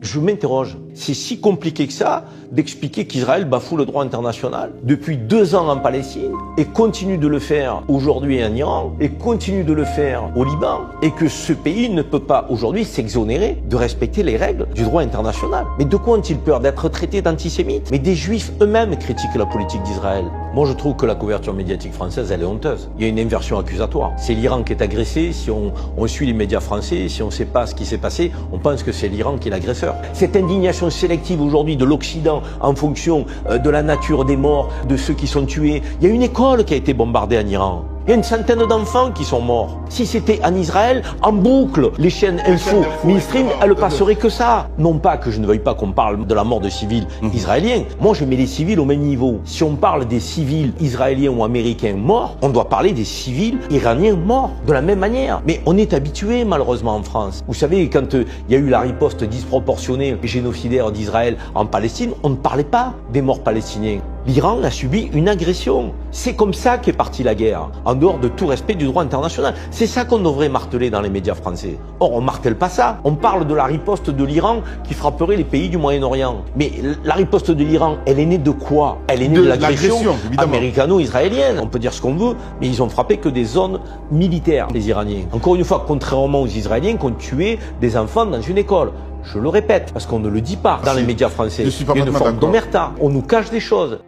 Je m'interroge, c'est si compliqué que ça d'expliquer qu'Israël bafoue le droit international depuis 2 ans en Palestine et continue de le faire aujourd'hui en Iran et continue de le faire au Liban et que ce pays ne peut pas aujourd'hui s'exonérer de respecter les règles du droit international. Mais de quoi ont-ils peur? D'être traités d'antisémites? Mais des juifs eux-mêmes critiquent la politique d'Israël. Moi je trouve que la couverture médiatique française elle est honteuse. Il y a une inversion accusatoire. C'est l'Iran qui est agressé, si on suit les médias français, si on ne sait pas ce qui s'est passé, on pense que c'est l'Iran qui est l'agresseur. Cette indignation sélective aujourd'hui de l'Occident en fonction de la nature des morts, de ceux qui sont tués. Il y a une école qui a été bombardée en Iran. Il y a une centaine d'enfants qui sont morts. Si c'était en Israël, en boucle, les chaînes info, mainstream, elles passeraient que ça. Non pas que je ne veuille pas qu'on parle de la mort de civils israéliens. Moi, je mets les civils au même niveau. Si on parle des civils israéliens ou américains morts, on doit parler des civils iraniens morts de la même manière. Mais on est habitué, malheureusement, en France. Vous savez, quand il y a eu la riposte disproportionnée et génocidaire d'Israël en Palestine, on ne parlait pas des morts palestiniens. L'Iran a subi une agression. C'est comme ça qu'est partie la guerre, en dehors de tout respect du droit international. C'est ça qu'on devrait marteler dans les médias français. Or, on martèle pas ça. On parle de la riposte de l'Iran qui frapperait les pays du Moyen-Orient. Mais la riposte de l'Iran, elle est née de quoi? Elle est née de l'agression américano-israélienne. On peut dire ce qu'on veut, mais ils ont frappé que des zones militaires, les Iraniens. Encore une fois, contrairement aux Israéliens qui ont tué des enfants dans une école. Je le répète, parce qu'on ne le dit pas dans les médias français. Il y a une forme d'omerta. On nous cache des choses.